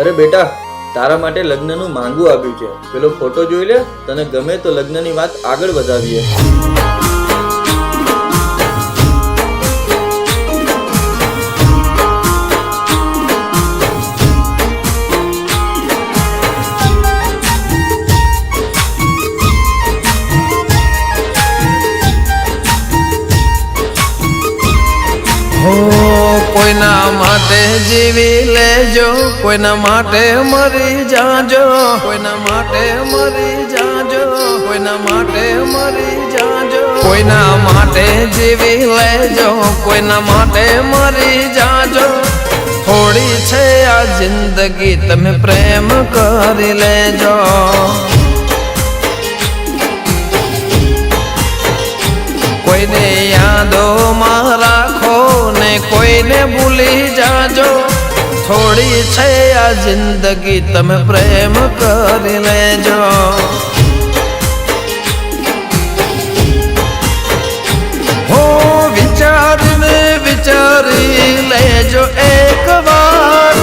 અરે બેટા, તારા માટે લગ્નનું માંગવું આવ્યું છે. પેલો ફોટો જોઈ લે, તને ગમે તો લગ્નની વાત આગળ વધાવીએ. કોઈના માટે જીવી લેજો, કોઈના માટે મરી જાજો, કોઈના માટે મરી જાજો, કોઈના માટે મરી જાજો, કોઈના માટે જીવી લેજો, કોઈના માટે મરી જાજો. થોડી છે આ જિંદગી, તમે પ્રેમ કરી લેજો. કોઈને યાદોમાં રાખો ને કોઈને ભૂલી જાજો. થોડી છે આ જિંદગી, તમે પ્રેમ કરી લેજો. હો વિચારીને વિચારી લેજો એક વાર,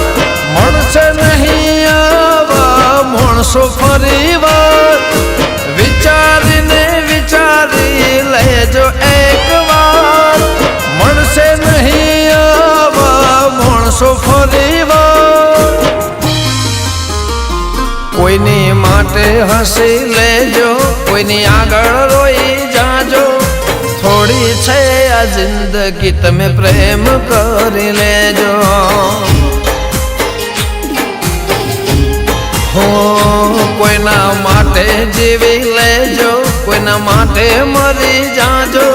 મળશે નહીં આવા માણસો ફરી વાર. વિચારીને વિચારી લેજો એક વાર, મળશે નહીં આવા માણસો ફરી વાર. કોઈની માટે હસી લેજો, કોઈની આગળ રોઈ જાજો. થોડી છે આ જિંદગી, તમે પ્રેમ કરી લેજો. હો કોઈના માટે જીવી લેજો, કોઈના માટે મરી જાજો.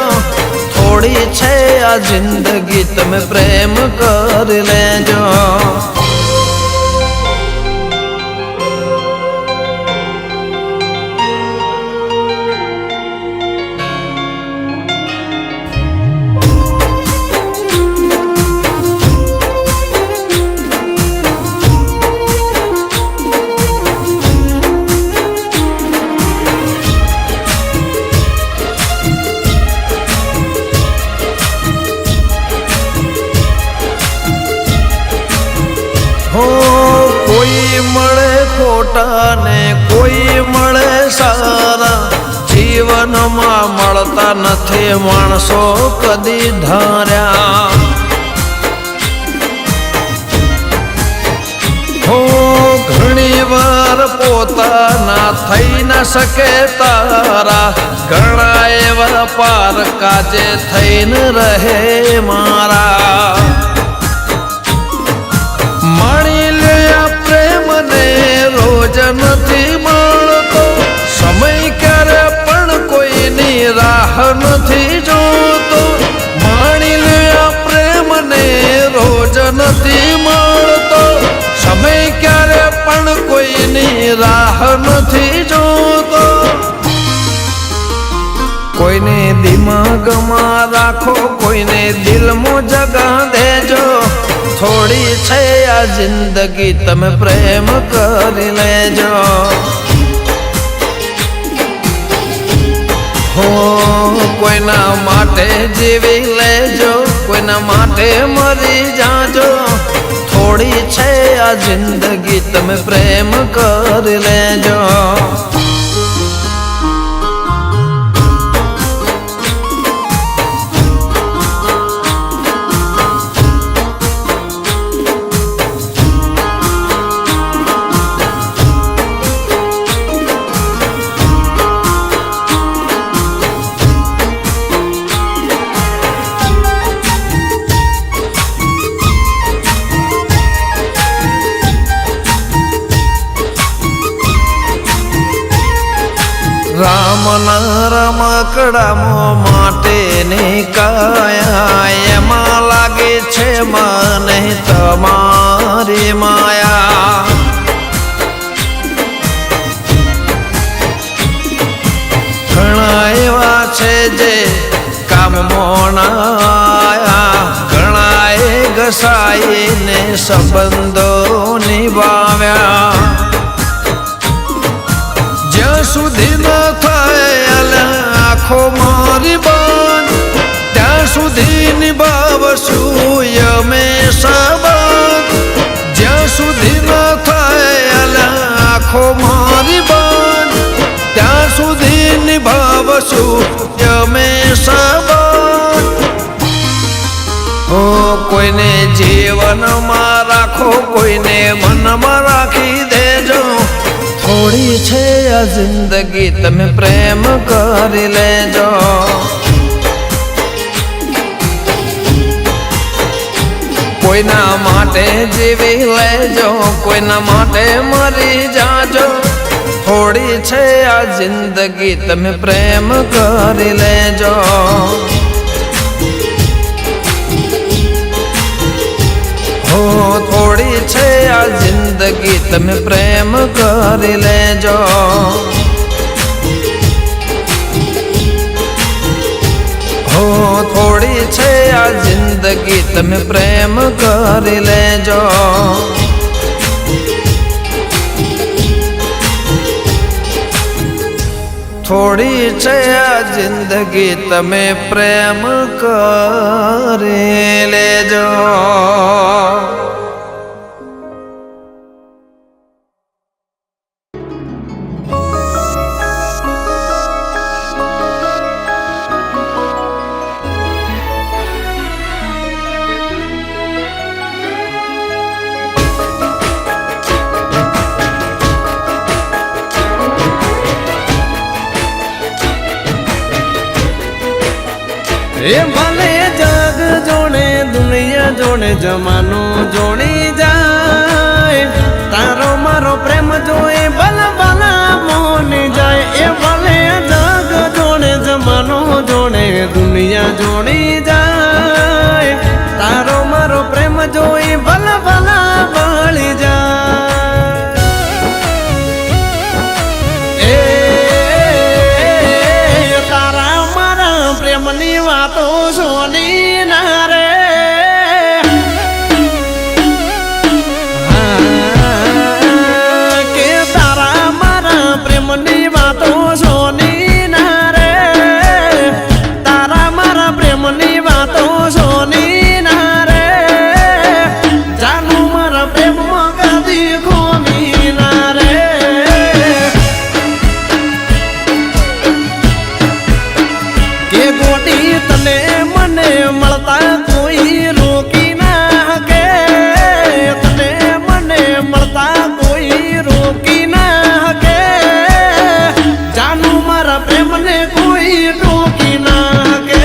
થોડી છે આ જિંદગી, તમે પ્રેમ કરી લેજો. હો કોઈ મળે ખોટા ને કોઈ મળે સારા, જીવનમાં મળતા નથી માણસો કદી ધાર્યા. હો ઘણી વાર પોતાના થઈ ન શકે તારા, ઘણા એવા પારકા જે થઈને રહે મારા. માણી લે આ પ્રેમને રોજ નથી મળતો, સમય ક્યારે પણ કોઈની રાહ નથી જોતો. માણી લે આ પ્રેમને રોજ નથી મળતો, સમય ક્યારે પણ કોઈની રાહ નથી જોતો. કોઈને દિમાગમાં રાખો, કોઈને દિલમાં જગા દેજો. થોડી છે આ જિંદગી, તમે પ્રેમ કરી લેજો. હો કોઈના માટે જીવી લેજો, કોઈના માટે મરી જાજો. થોડી છે આ જિંદગી, તમે પ્રેમ કરી લેજો. રામના રમકડામાં માટેની કાયા, એમાં લાગે છે મને તમારી માયા. ઘણા એવા છે જે કામમાં આયા, ઘણા એ ઘસાઈને સંબંધો નિભાવ્યા. જ્યાં સુધી ન થાય આંખો મારી બંધ, ત્યાં સુધી નિભાવશું અમે સંબંધ. જ્યાં સુધી ન થાય રાખો મારી બન ત્યાં સુધી નિભાવશું અમે સબન કોઈને જીવનમાં રાખો કોઈને મનમાં રાખી દેજો થોડી છે આ જિંદગી તમે પ્રેમ કરી લેજો કોઈના માટે જીવી લેજો કોઈના માટે મરી જાજો થોડી છે આ જિંદગી તમે પ્રેમ કરી લેજો થોડી છે આ જિંદગી તમે પ્રેમ કરી લેજો થોડી છે આ જિંદગી તમે પ્રેમ કરી લેજો થોડી છે આ જિંદગી તમે પ્રેમ કરી લેજો એ ભલે જગ જોડે દુનિયા જોડે જમાનો જોડી જાય તારો મારો પ્રેમ જોઈ ભલે ભલા મોની જાય એ ભલે જગ જોડે જમાનો જોડે દુનિયા જોડી જાય તારો મારો પ્રેમ જોઈ ભલે ભલા વળી જાય તારા મારા પ્રેમની વાતો સોની ના રે કે તારા મારા પ્રેમની વાતો સોની ના રે તારા મારા પ્રેમની વાતો સોની ના રે જાનુ મારા પ્રેમમાં કદી ખોમી ના રે કે ગોટી તને મને મળતા કોઈ રોકી ના કે તને મને મળતા કોઈ રોકી ના કે જાનુ મારા પ્રેમને કોઈ ટોકી ના કે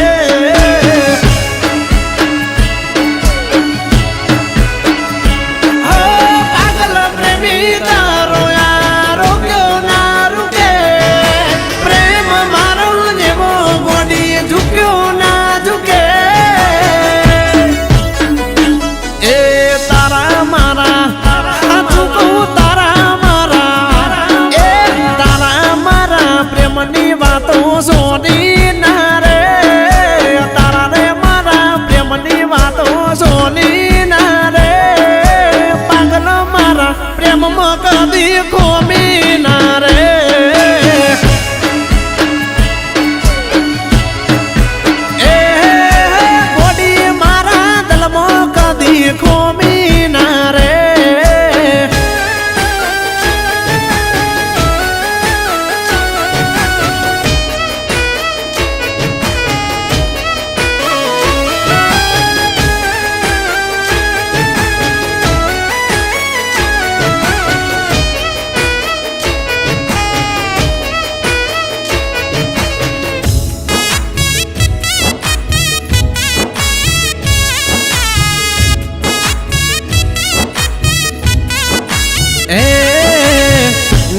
પાગલ પ્રેમી તારો યારો ક્યો ના રૂકે પ્રેમ મારો જેવો ગોડી ઝુક્યો ના ઝુકે એ તારા મારા ઝુકું તારા મારા એ તારા મારા પ્રેમની વાતો સોની ના રે તારા રે મારા પ્રેમની વાતો સોની ના રે પાગલ મારા પ્રેમમાં કદી ખોમી ના રે ગોડી મારા દલમાં કદી ખોમી ના રે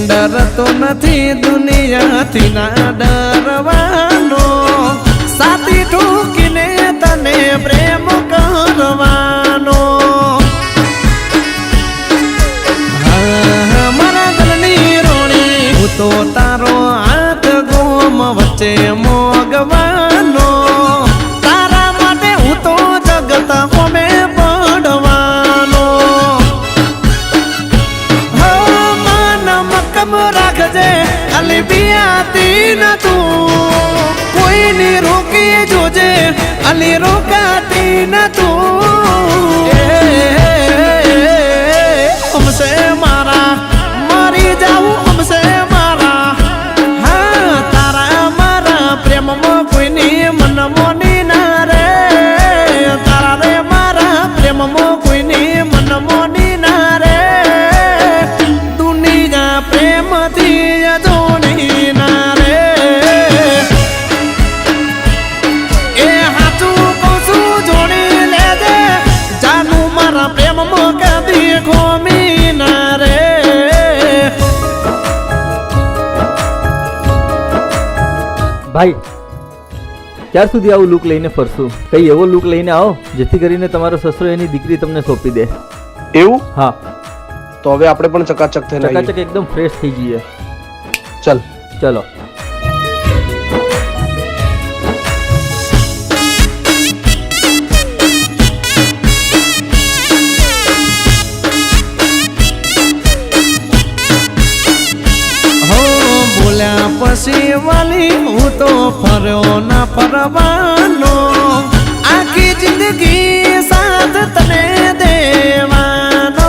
ડરતો નથી દુનિયાથી ના ડરવાનો સાથી ઠોકીને તને પ્રેમ કરવાનો મારા દિલની રોણી હું તો તારો હાથ ગોમ વચ્ચે મોગવાનો તારા માટે હું તો જગત હોમે પડવાનો રાખજે અલી બિયાતી ન તું કોઈની રોકી જોજે અલી રોકાતી ન તું હમસે મારા મરી જાવ ભાઈ ક્યાર સુધી આવું લુક લઈને ફરશું? કઈ એવો લુક લઈને આવો જેથી કરીને તમારો સસરો એની દીકરી તમને સોંપી દે. એવું? હા, તો હવે આપણે પણ ચકાચક થઈને આવીએ. ચકાચક એકદમ ફ્રેશ થઈ જઈએ. ચલ ચલો. બોલ્યા પછી વાલી હું તો ફર્યો ના ફરવાનો, આખી જિંદગી સાથ તને દેવાનો.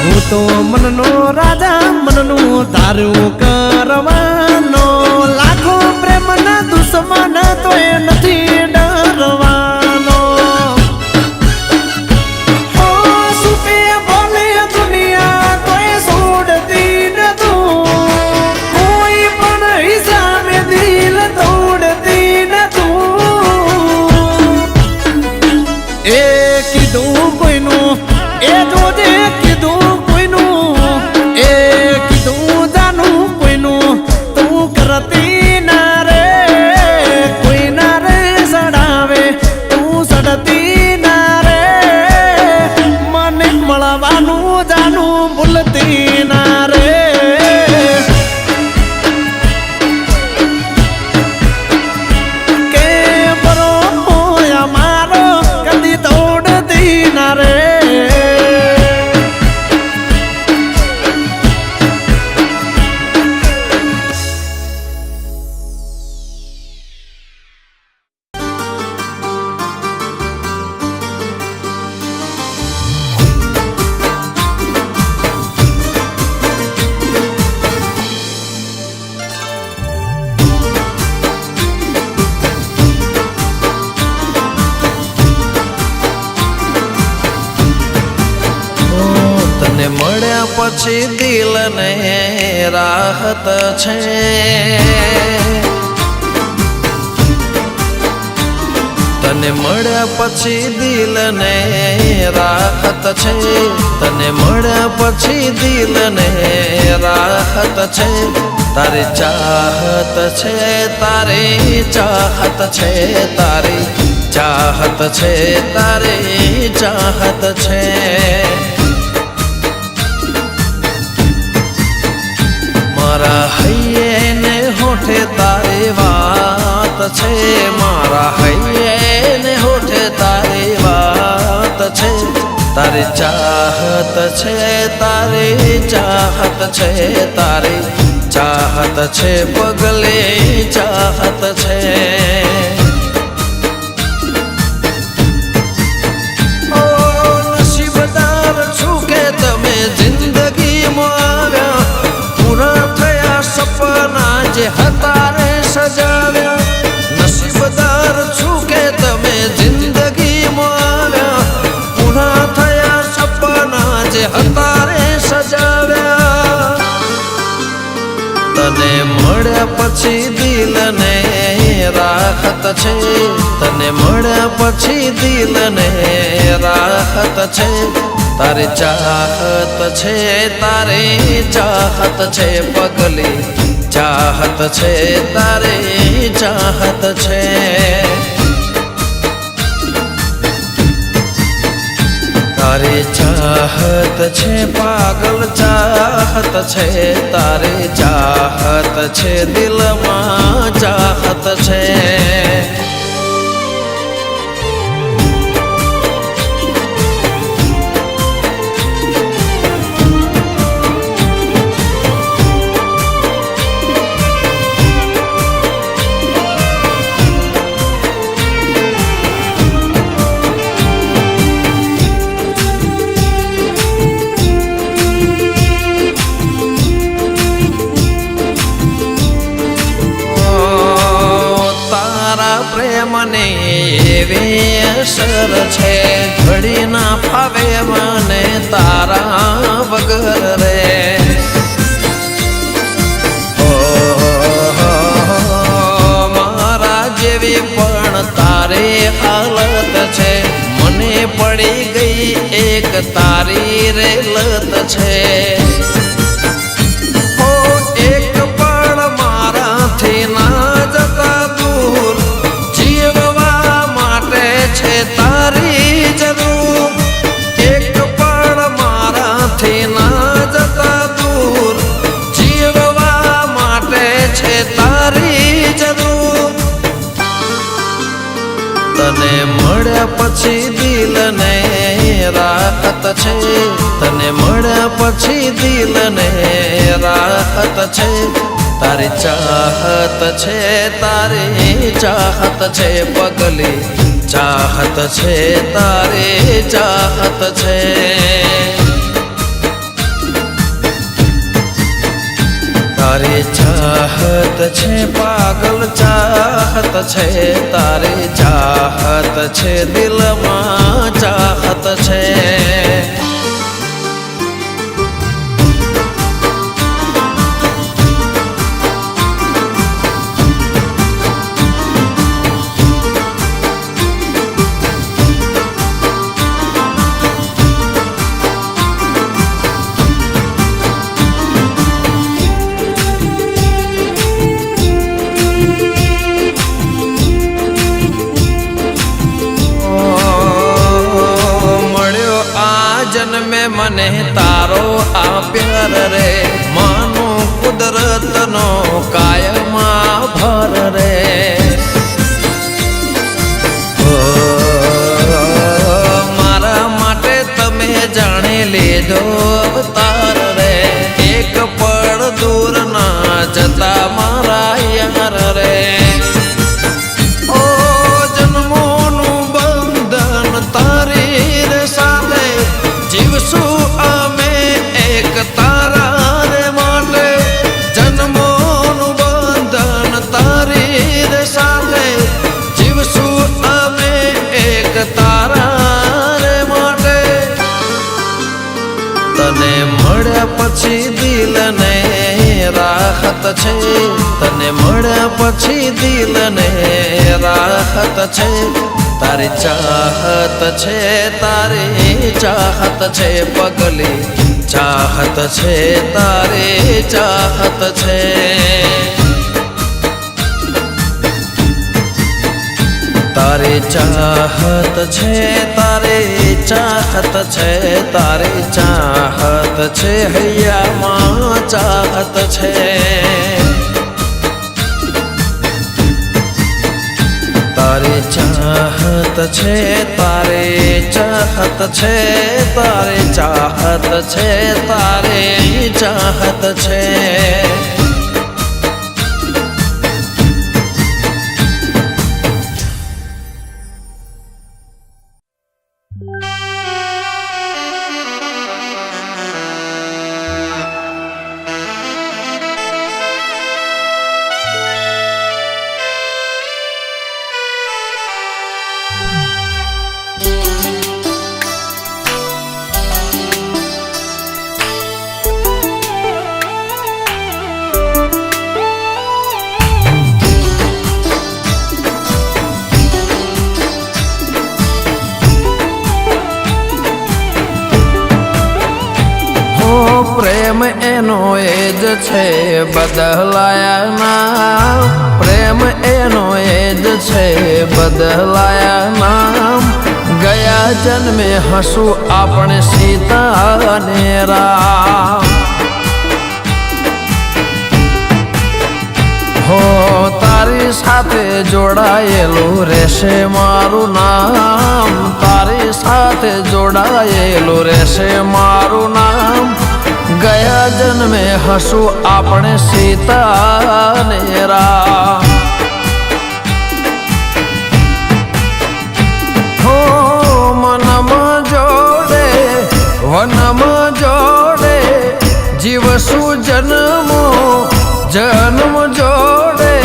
હું તો મનનો રાજા, મનનું તારું કરવાનો, લાખો પ્રેમના દુશ્મન તો એ નથી ડરવાનો. પછી દિલને રાહત છે, તને મળ્યા પછી દિલને રાહત છે, તને મળ્યા પછી દિલને રાહત છે. તારી ચાહત છે, તારી ચાહત છે, તારી ચાહત છે, તારી ચાહત છે. મારા હૈયે ને હોઠે તારી વાત છે, મારા હૈયે ને હોઠે તારી વાત છે. તારી ચાહત છે, તારી ચાહત છે, તારી ચાહત છે, પગલે ચાહત છે. ઓ નસીબદાર છું કે તમે જિંદગીમાં આવ્યા, પૂરા થયા સપના જે હતા રે સજાવ્યા. નસીબદાર છું કે તમે જિંદગીમાં આવ્યા, પૂરા થયા સપના જે હતા રે સજાવ્યા. તને મળ્યા પછી દિલને રાહત છે, તને મળ્યા પછી દિલને રાહત છે. તારી ચાહત છે, તારી ચાહત છે, પગલી ચાહત છે, તારી ચાહત છે. તારી ચાહત છે, પાગલ ચાહત છે, તારી ચાહત છે, દિલમાં ચાહત છે. મને એવી અસર છે, ઘડી ના ફાવે મને તારા વગર રે. મારા જેવી પણ તારી હાલત છે, મને પડી ગઈ એક તારી રે લત છે. તને મળ્યા પછી દિલને રાહત છે, તને મળ્યા પછી દિલને રાહત છે. તારી ચાહત છે, તારી ચાહત છે પગલી, ચાહત છે તારી ચાહત છે. તારી ચાહત છે પાગલ ચાહત છે, તારી ચાહત છે દિલમાં ચાહત છે. જન્મે મને તારો આ પ્યાર રે, માનું કુદરતનો કાયમ આભાર રે. મારા માટે તમે જાણી લીધો અવતાર રે, એક પળ દૂર ના જતા મારા યાર રે. ઓ જન્મોનું બંધન તારી રે સાથે જીવશું અમે એક તારા રે માટે. જન્મોનું બંધન તારી રે સાથે જીવશું અમે એક તારા રે માટે. તને મળ્યા પછી દિલને રાહત છે, તને મળ્યા પછી દિલને રાહત છે. તારી ચાહત છે, તારી ચાહત છે પગલી, ચાહત છે તારી ચાહત છે. તારી ચાહત છે, તારી ચાહત છે, તારી ચાહત છે હૈયામાં ચાહત છે. તારી ચાહત છે, તારી ચાહત છે, તારી ચાહત છે, તારી ચાહત છે. પ્રેમ એનો એ જ છે બદલાયા નામ, પ્રેમ એનો એ જ છે બદલાયા નામ. ગયા જન્મે હસું આપણે સીતા અને રામ. હો તારી સાથે જોડાયેલું રહેશે મારું નામ, તારી સાથે જોડાયેલું રહેશે મારું નામ. ગયા જન્મે હસું આપણે સીતા ને રામ. હો મનમાં જોડે વનમાં જોડે જીવશું જન્મો જન્મ જોડે.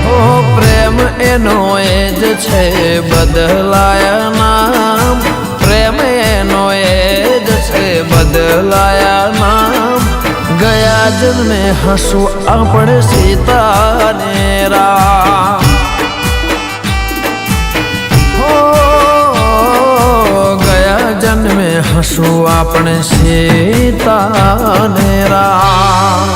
હો પ્રેમ એનો એ જ છે બદલાયા નામ, પ્રેમ એનો એ જ છે બદલાયા નામ. ગયા જન્મે હસું આપણે સીતા ને રામ. હો ગયા જન્મે હસું આપણે સીતા ને રામ.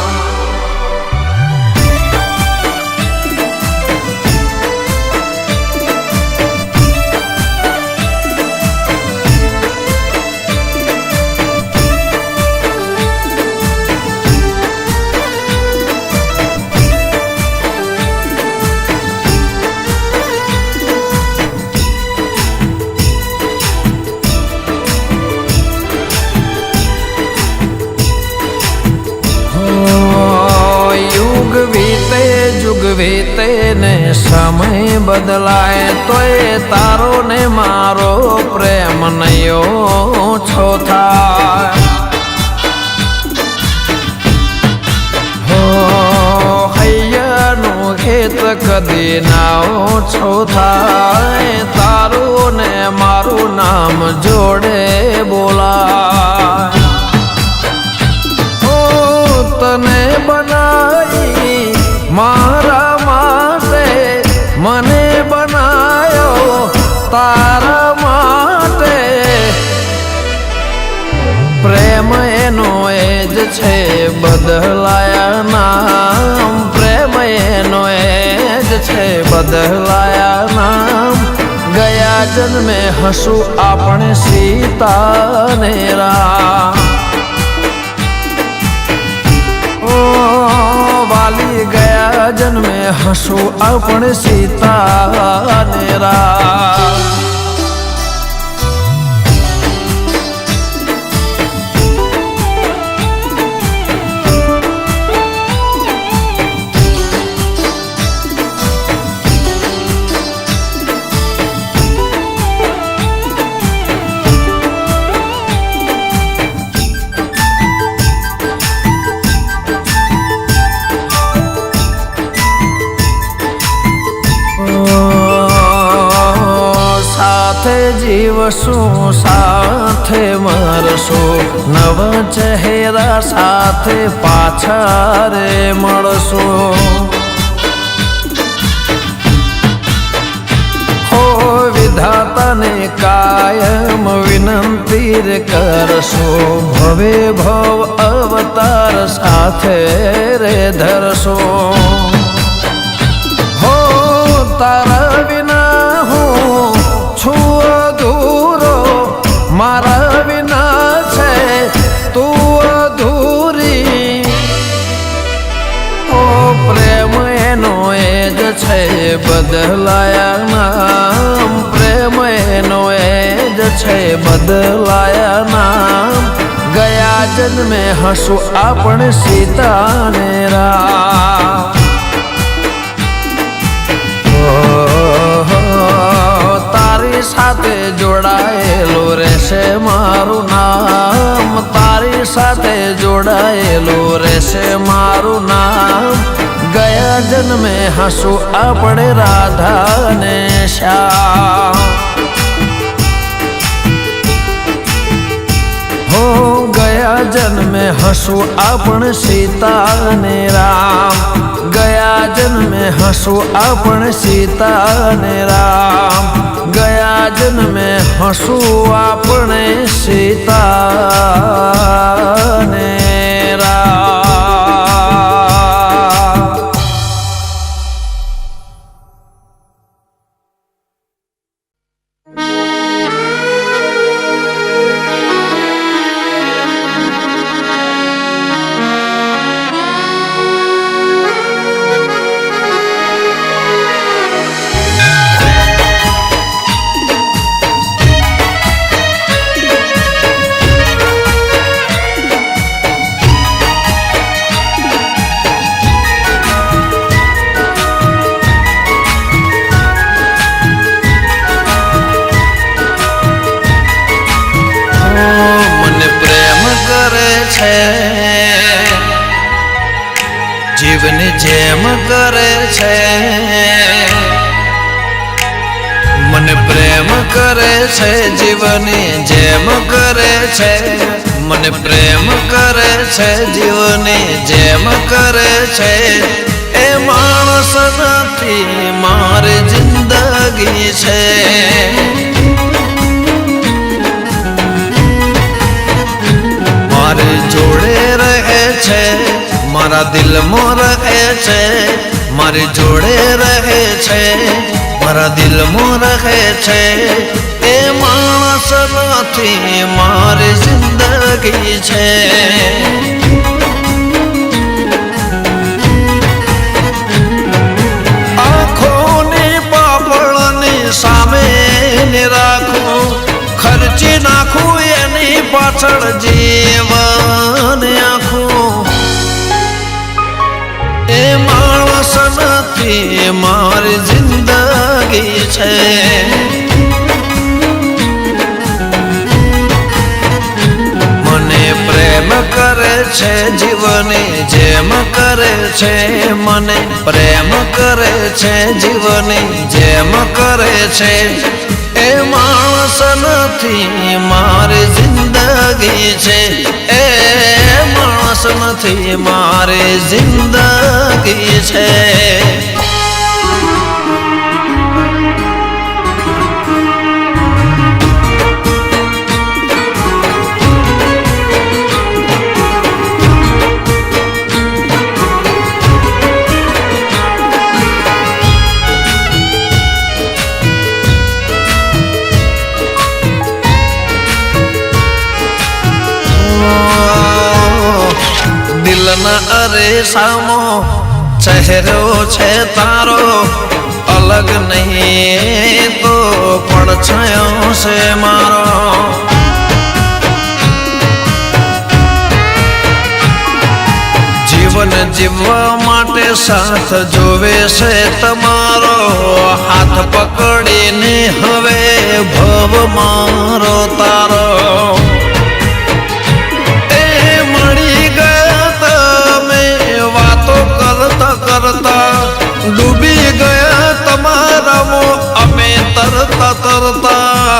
जुग वीते ने समय बदलाए तो तारो ने मारो प्रेम नयो छो थाय हो हैयानु खेत कदी ना ओछो थाय तारो ने मारू नाम जोड़े बोलाय तने बनाई मारा माटे मने बनायो तारा माटे प्रेम एनो एज छे बदलाया नाम प्रेम एनो एज छे बदलाया नाम गया जन्मे हसू आपणे सीता ने राम वाली गया जन्मे हसू अपने सीता ने राम जीवसू साथे मरसू नव चेहरा साथे पाछा रे मळसू हो विधाता ने कायम विनंती रे करसू भवे भव अवतार साथे रे धरसू हो तारा विना हूँ छू अधूरो मारा विना छे तू अधूरी ओ प्रेम एनो एज छे बदलाया नाम प्रेम एनो एज छे बदलाया नाम गया जन्मे हसू आपणे सीता ने राम साथे जोड़ाયેલો રહેશે મારું નામ તારી સાથે જોડાયેલો રહેશે મારું નામ ગયા જન્મે હસુ આપણે રાધા ને શ્યામ हो गया जन्मे हसू आपण सीता ने राम गया जन्मे हसू आपण सीता ने राम गया जन्मे हसू आपणे सीता ने राम जीवनी जेम करे छे मन प्रेम करे छे जीवनी जेम करे छे मन प्रेम करे छे जीवनी जेम करे छे ए मानस नथी मारी जिंदगी छे मारे जोड़े रहे छे मारा दिल में रहे छे मारी जोड़े रहे छे मारा दिल में रहे छे ए मानस नथी मारी जिंदगी छे आँखोनी पापड़नी सामे ने राखूं खर्ची नाखूं एनी पाछळ जीवन आखूं ए मानस નથી મારી જિંદગી છે. મને પ્રેમ કરે છે જીવની જેમ કરે છે, મને પ્રેમ કરે છે જીવની જેમ કરે છે. એ માણસ નથી મારી જિંદગી છે, એ માણસ નથી મારી જિંદગી છે. દિલના અરે સામો ચહેરો છે તારો, અલગ નહીં તો પડછાયો છે મારો. જીવન જીવવા માટે સાથ જોવે છે તમારો, હાથ પકડીને હવે ભવ મારો તારો. ડૂબી ગયા તમારામાં અમે તરતા તરતા.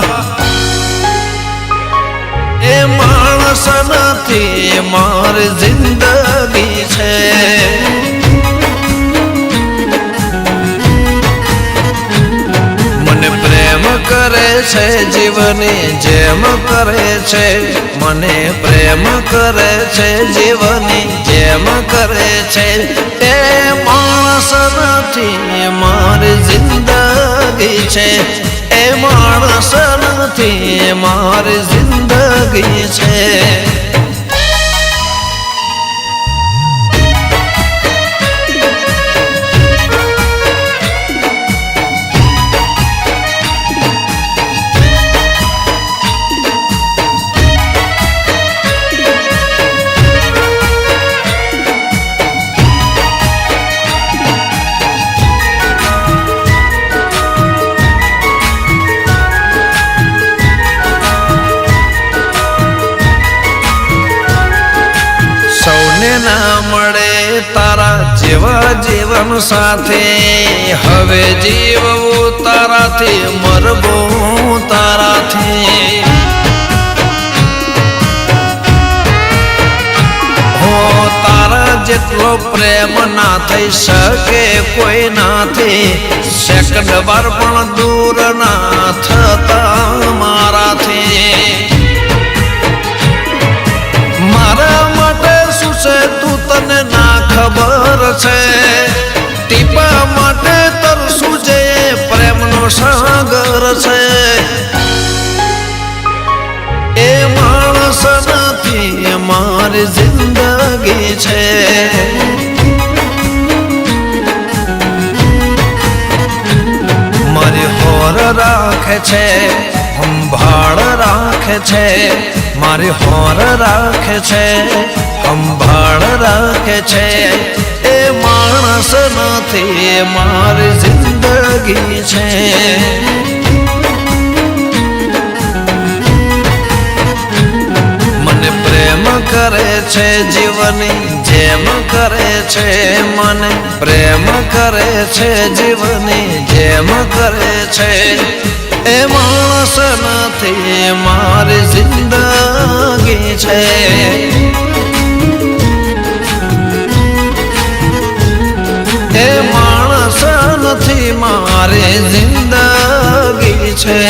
એ માણસ નથી મારી જિંદગી છે. મને પ્રેમ કરે છે જીવની જેમ કરે છે, મને પ્રેમ કરે છે જીવની જેમ કરે છે. એ માણસ નથી મારી જિંદગી છે, એ માણસ નથી મારી જિંદગી છે. ના મળે તારા જેવા જીવન સાથે, હવે જીવવું તારાથી મરવું તારાથી. હો તારા જેટલો પ્રેમ ના થઈ શકે કોઈ નાથી, સેકન્ડ વાર પણ દૂર ના થતા મારાથી. મારા માટે શું છે તું તને ના ખબર છે, ટીપા માટે તરસું જે પ્રેમનો સાગર છે. એ માણસ નથી મારી જિંદગી છે. મારી હોર રાખે છે, સંભાળ રાખે છે, મારી હોર રાખે છે, સંભાળ રાખે છે. એ માણસ નથી મારી જિંદગી છે. મને પ્રેમ કરે છે જીવની જેમ કરે છે, મને પ્રેમ કરે છે જીવની જેમ કરે છે. એ માણસ નથી મારી જિંદગી છે. એ માણસ નથી મારી જિંદગી છે.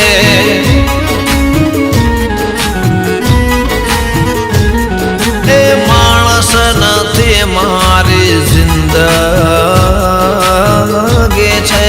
એ માણસ નથી મારી જિંદગી છે.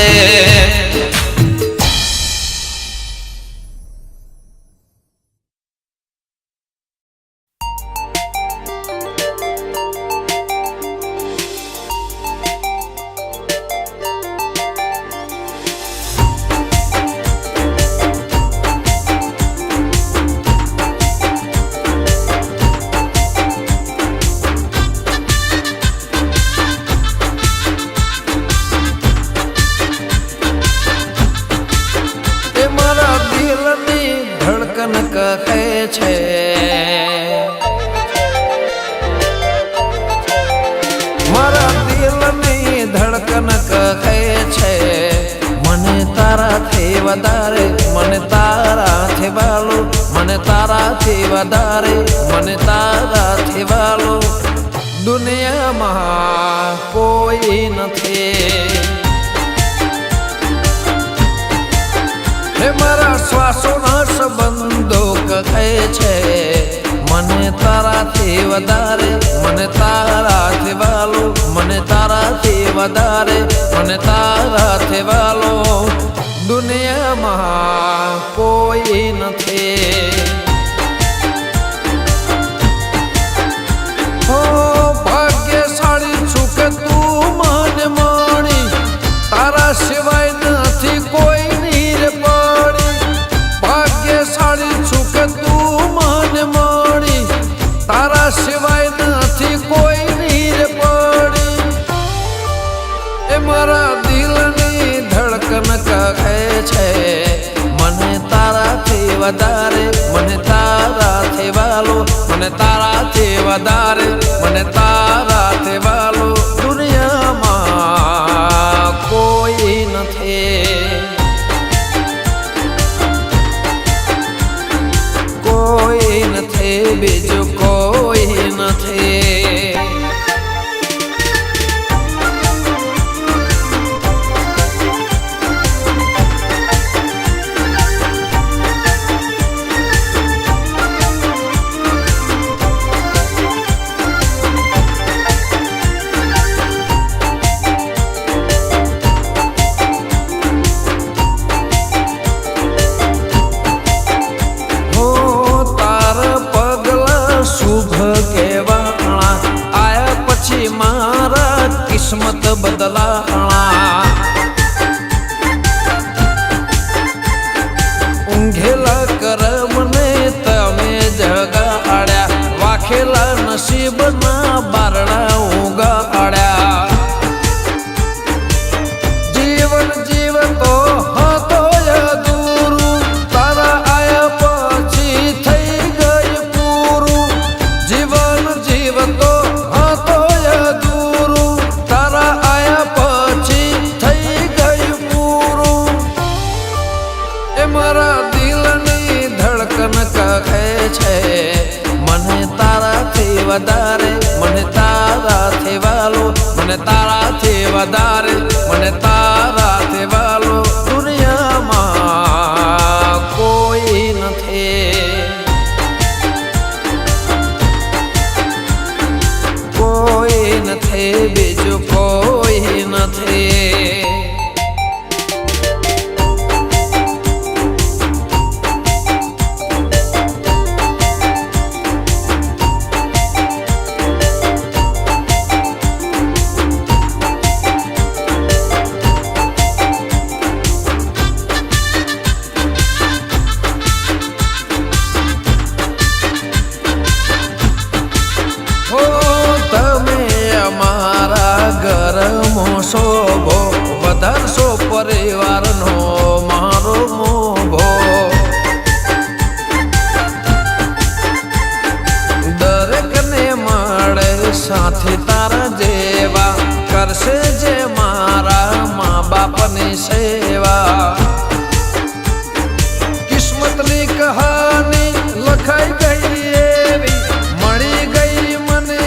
વધારે મને તારાથી વાલો, મને તારાથી વધારે મને તારાથી વાલો દુનિયામાં કોઈ નથી. હે મારા શ્વાસોના સંબંધો કહે છે મને તારાથી વધારે મને તારાથી વાલો, મને તારાથી વધારે મને તારાથી વાલો દુનિયામાં કોઈ નથી. હો ભાગ્યશાળી છું કે તું મને માણી, તારા સિવાય નથી કોઈ નીર પડી. ભાગ્યશાળી છું કે તું મને માણી, તારા સિવાય નથી કોઈ નીર પડી. એ મારા દિલની ધડકન કહે છે મને તારાથી વધારે મને તારાથી વાલો, મને તારાથી વધારે મને તારાથી વાલો દુનિયામાં કોઈ નથી. કોઈ નથી બીજું કોઈ નથી. કિસ્મત બદલાણા ઊંઘેલા કરમને તમે જગાડ્યા, વાખેલા નસીબના બારણા ઉગાડ્યા. જીવન જીવતો હતો અધૂરું, તારા આયા પછી થઈ ગઈ પૂરું. જીવન જીવતો હતો અધૂરું, તારા આયા પછી થઈ ગયું પૂરું. એ મારા દિલની ધડકન કહે છે મને તારાથી વધારે મને તારાથી વાલો, મને તારાથી વધારે મને તારાથી વાલો દુનિયામાં કોઈ નથી. કોઈ નથી બીજું કોઈ નથી. શોભો વધારશો પરિવારનો મારો મોભો. દરેકને મળે સાથી તારા જેવા, કરશે જે મારા મા બાપની સેવા. કિસ્મતની કહાની લખાઈ ગઈ એવી, મળી ગઈ મને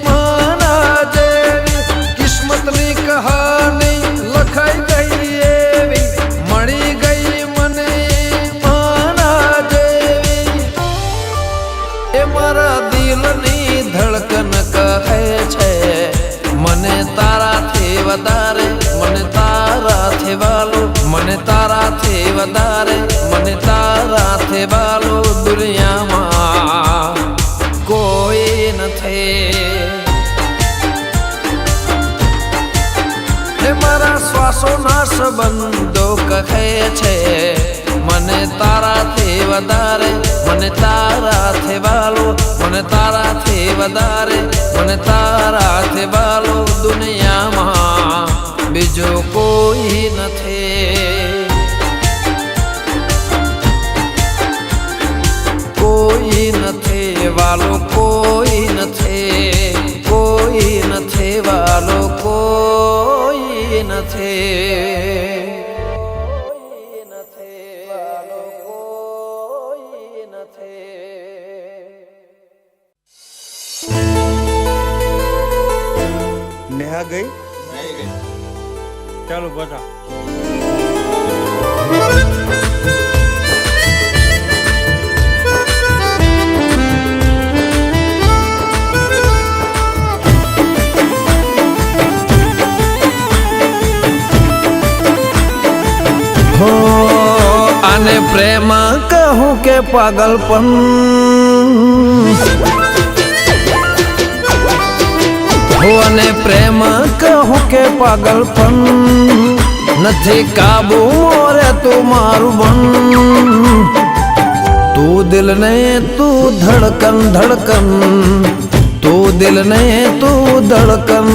મારા જેવી. કિસ્મતની કહાની લખાઈ ગઈ એવી, મળી ગઈ મને મારા જેવી. એ મારા દિલની ધડકન કહે છે મને તારાથી વધારે મને તારાથી વાલો, મને તારાથી વધારે મને તારાથી વાલો દુનિયામાં કોઈ નથી. હે મારા શ્વાસોના સંબંધો કહે છે મને તારાથી વધારે મને તારાથી વાલો, મને તારાથી વધારે મને તારાથી વાલો દુનિયામાં બીજો કોઈ નથી. કોઈ નથી વાલો, કોઈ નથી, કોઈ નથી વાલો, કોઈ નથી. નેહા ગઈ? ચાલો બધા. હો આને પ્રેમ કહું કે પાગલપન, હો આને પ્રેમ કહું કે પાગલપન, નથી કાબુ મોરે તું મારું બન, તું દિલ ને તું ધડકન ધડકન, તું દિલ ને તું ધડકન.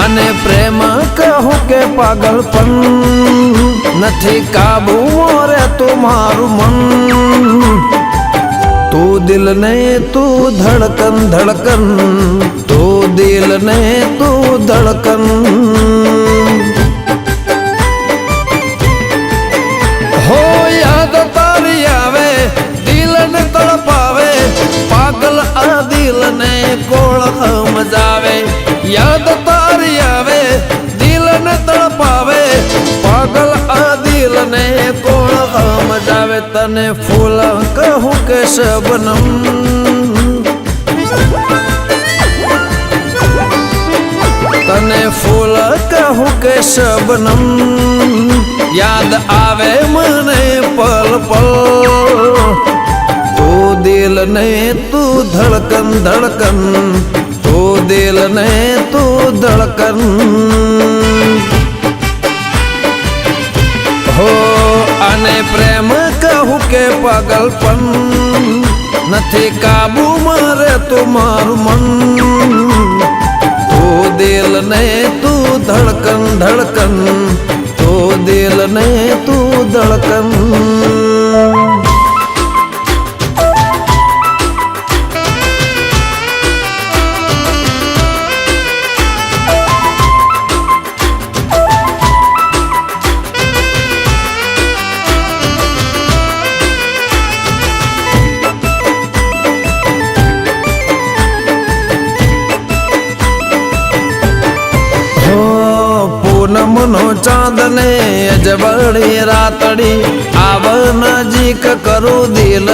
અને પ્રેમ કહું કે પાગલપન, નથી કાબુ મોરે તું મારું મન, તું દિલ ને તું ધડકન ધડકન, તું દિલ ને તું ધડકન. હો યાદ તારી આવે દિલ ને તડપાવે, પાગલ આ દિલ ને કોળ મજાવે. યાદ તારી આવે દિલ ને તડપાવે, પાગલ આ દિલ ને કોણ મજાવે. તને ફૂલ કહું કે શબનમ, તને ફૂલ કહું કે શબનમ, યાદ આવે મને પલ પલ, તું દિલ ને તું ધડકન ધડકન, તું દિલ ને તું ધડકન. હો આને પ્રેમ કહું કે પાગલપન, નથી કાબુ મારે તું મારું મન, તું દિલ ને તું ધડકન ધડકન, તું દિલ ને તું ધડકન. પૂનમનો ચાંદ ને અજબડી રાતડી, આવ નજીક કરું દિલ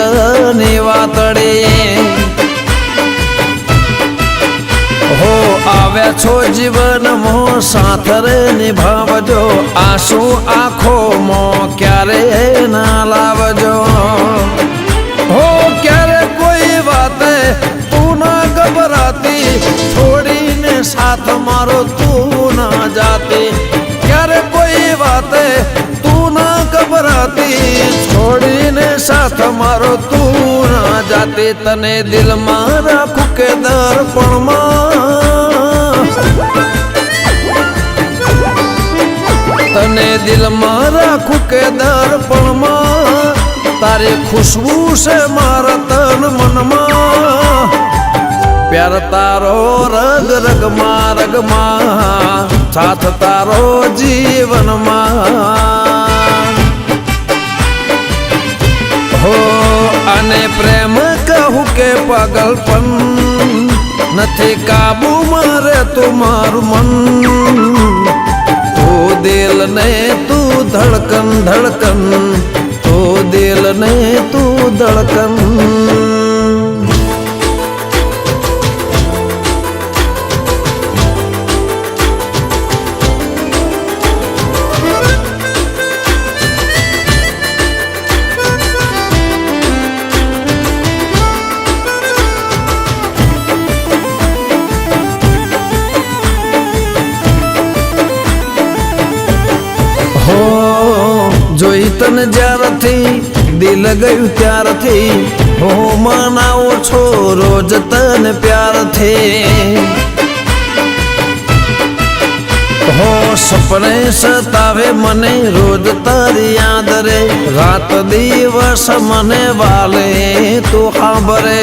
ની વાતડી. હો આવ્યા છો જીવનમાં સાથ રે નિભાવજો, આંસુ આંખોમાં ક્યારે ના લાવજો. હો ક્યારે કોઈ વાતે તું ના ગભરાતી, છોડીને સાથ મારો તું ના જાતી. ક્યારે કોઈ વાતે તું ના ગભરાતી, છોડીને સાથ મારો તું ના જાતી. તને દિલમાં રાખું કે દર્પણમાં, તને દિલમાં રાખું કે દર્પણમાં, તારી ખુશ્બુ છે મારા તન મનમાં. પ્યાર તારો રગ રગમાં રગમાં, સાથ તારો જીવનમાં. હો આને પ્રેમ કહું કે પાગલપન, નથી કાબુ મારે તું મારું મન, તું દિલ ને તું ધડકન ધડકન, તું દિલ ને તું ધડકન. જોઈ તને જ્યારથી દિલ ગયું ત્યારથી, હું મનાવું છું રોજ તને પ્યારથી. હો સપને સતાવે મને રોજ તારી યાદ રે, રાત દિવસ મને વાલે તું સાંભળે.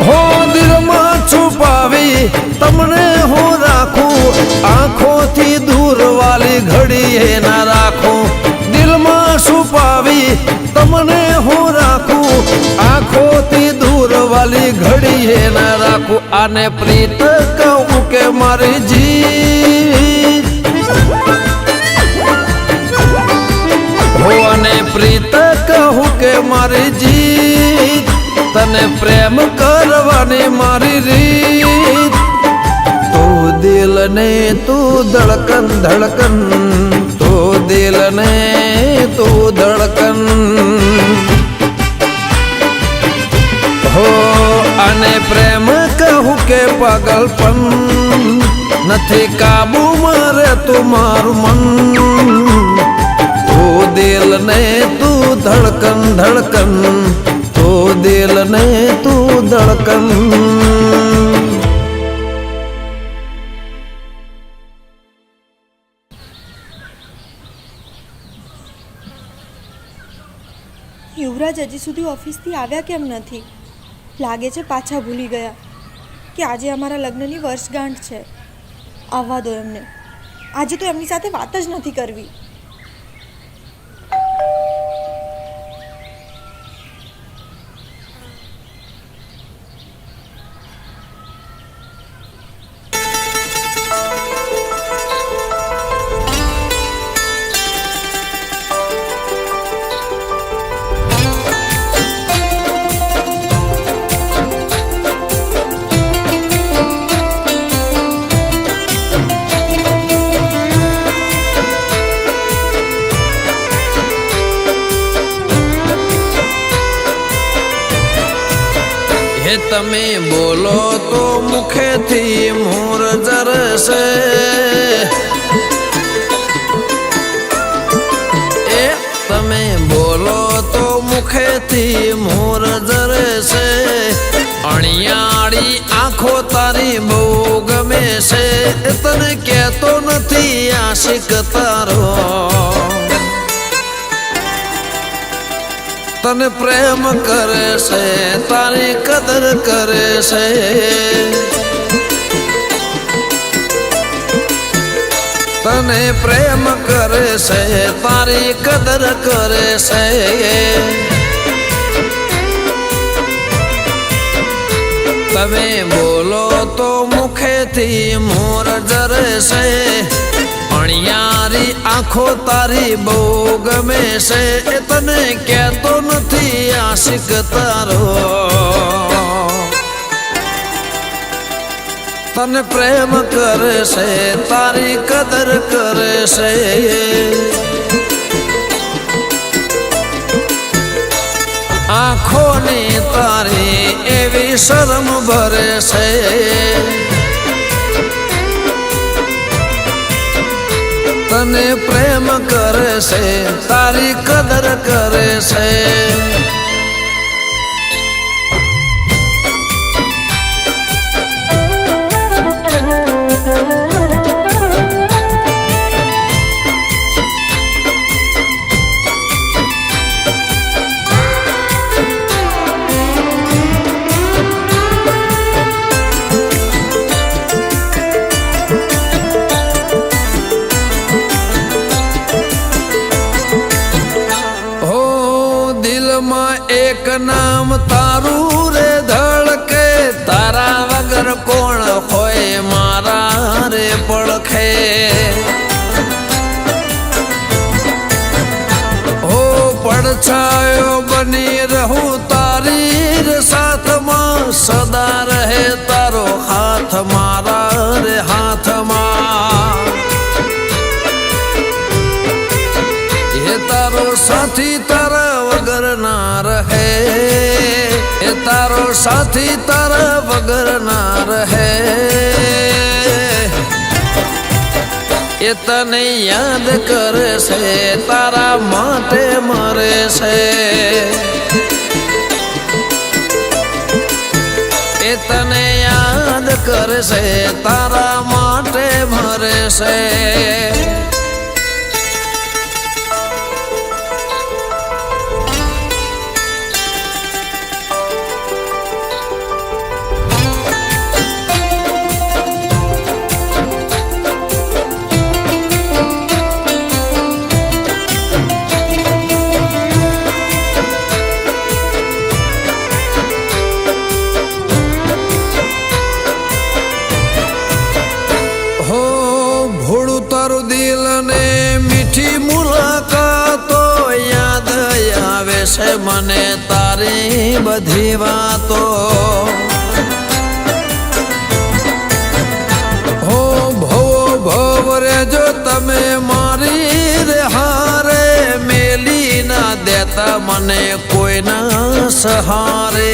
હો દિલમાં છુપાવી તમને હું રાખું, આંખોથી દૂર વાલી ઘડીએ ના રાખું. દિલમાં છુપાવી તમને હું રાખું, આંખોથી દૂર વાલી ઘડીએ ના રાખું આને પ્રીત કહું કે મારી જીત હો અને પ્રીત કહું કે મારી જીત તને પ્રેમ કરવાની મારી રીત તું દિલ ને તું ધડકન ધડકન તું દિલ ને તું ધડકન હો અને પ્રેમ કહું કે પાગલપન નથી કાબુ મારે તું મારું મન તું દિલ ને તું ધડકન ધડકન તું દિલ ને તું ધડકન યુવરાજ હજી સુધી ઓફિસથી આવ્યા કેમ નથી? લાગે છે પાછા ભૂલી ગયા કે આજે અમારા લગ્નની વર્ષગાંઠ છે. આવવા દો એમને. આજે તો એમની સાથે વાત જ નથી કરવી. તમે બોલો તો મુખેથી મોર જરશે એ તમે બોલો તો મુખેથી મોર જરશે અણિયાળી આંખો તારી બહુ ગમે છે તને કહેતો નથી આશિક તારો તને પ્રેમ કરે છે તારી કદર કરે છે તને પ્રેમ કરે છે તારી કદર કરે છે તમે બોલો તો મુખેથી મોર જરશે અણિયારી આંખો તારી બહુ ગમે છે એ તને કહેતો નથી આશિક તારો તને પ્રેમ કરે છે તારી કદર કરે છે આંખોની તારી એવી શરમ ભરે છે તને પ્રેમ કરે છે તારી કદર કરે છે એક નામ તારું રે ધડકે તારા વગર કોણ હોય મારા રે પડખે હો પડછાયો બની રહું તારી રે સાથમાં સદા રહે તારો હાથ મારા રે હાથમાં એ તારો સાથી તારા વગર ના રહે એ તારો સાથી તારા વગર ના રહે એ તને યાદ કરે છે તારા માટે મરે છે એ તને યાદ કરે છે તારા માટે મરે છે છે મને તારી બધી વાતો હો ભવો ભવ રેજો તમે મારી રે હારે મેલી ના દેતા મને કોઈના સહારે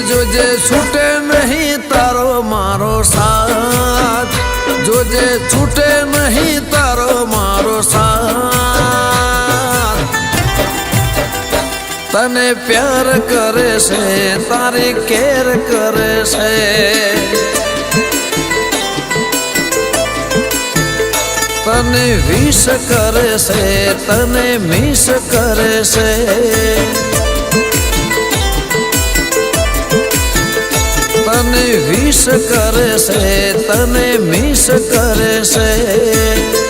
જોજે છૂટે નહીં તારો મારો સાથ જોજે છૂટે નહીં તારો મારો સાથ તને પ્યાર કરે છે તારી કેર કરે છે તને વિષ કરે છે તને મિસ કરે છે તને વિષ કરે છે તને મિસ કરે છે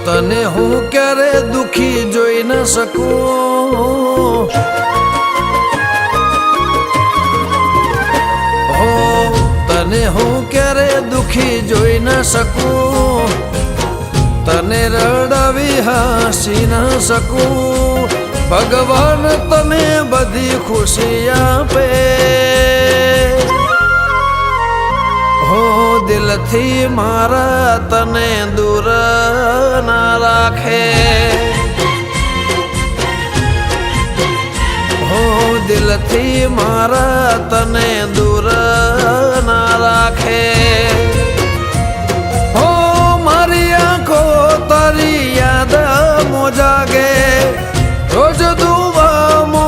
તને હું ક્યારે દુખી જોઈ ન શકું હો તને હું ક્યારે દુખી જોઈ ન શકું તને રડાવી હસી ન શકું ભગવાન તને બધી ખુશી આપે હો દિલથી મારા તને દૂર ના રાખે હો દિલથી મારા તને દૂર ના રાખે હો મારી આંખો તારી યાદ મોજાગે રોજ દુઆમો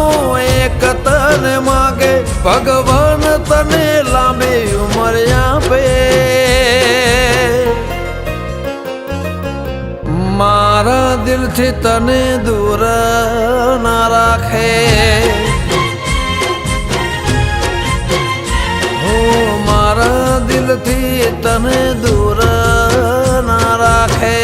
એક તને માગે ભગવાન તને લાંબી ઉંમર આપે મારા દિલથી તને દૂર ના રાખે હો મારા દિલથી તને દૂર ના રાખે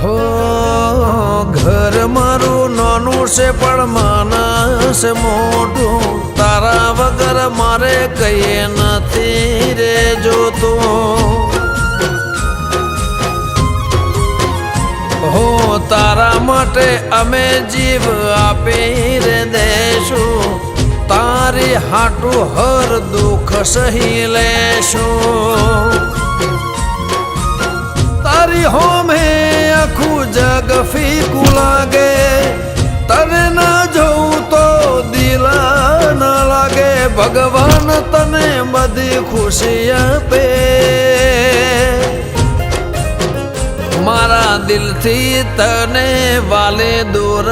હો ઘર મારું નાનું છે પણ માનસ મોટું તારા વગર મારે કઈ નથી રે જોતું હો તારા માટે અમે જીવ આપી રે દેશું તારી હાટું હર દુઃખ સહી લેશું તારી હોમે આખું જગ ફીકું લાગે તને ના જોઉં તો દિલ ના લાગે ભગવાન તને બધી ખુશી આપે મારા દિલથી તને વાલે દૂર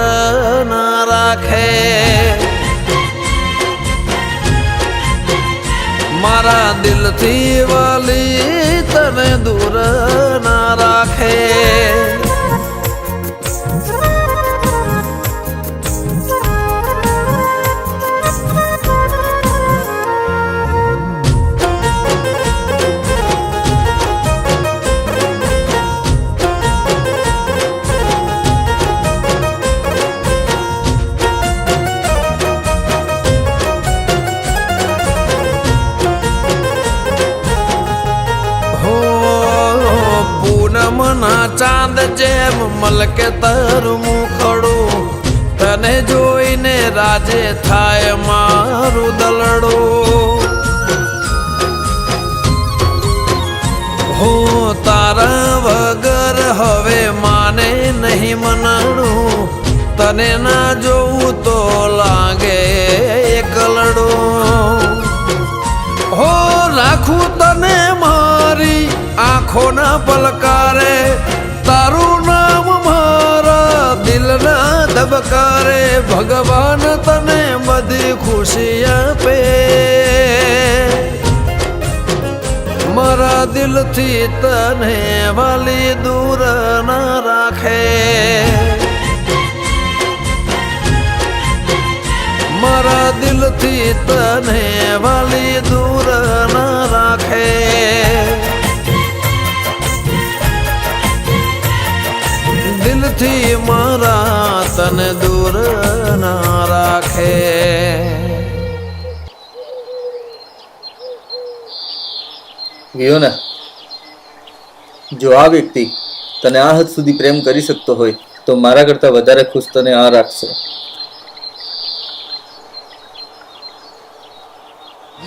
ના રાખે મારા દિલથી વાલી તને દૂર ના રાખે મલકે તારું મુખડું તને જોઈને રાજે થાય મારું દલડું હો તારા વગર હવે માને નહીં મનાડું તને ના જોઉં તો લાગે એકલડું હો રાખું તને મારી આંખોના પલકારે તારું નામ મારા દિલના ધબકારે ભગવાન તને બધી ખુશી આપે મારા દિલથી તને વાલી દૂર ના રાખે મારા દિલથી તને વાલી દૂર ના રાખે દિલથી મારા તને દૂર ના રાખે વિયોના, જો આ વ્યક્તિ તને આ હદ સુધી પ્રેમ કરી શકતો હોય તો મારા કરતા વધારે ખુશ તને આ રાખશે.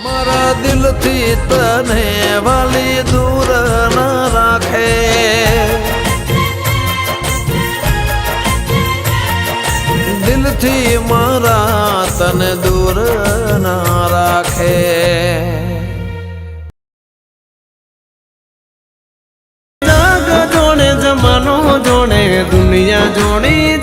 મારા દિલથી તને વાલી દૂર ના રાખે દિલથી મારા તને દૂર ના રાખે જમાનો જોણે દુનિયા જોણી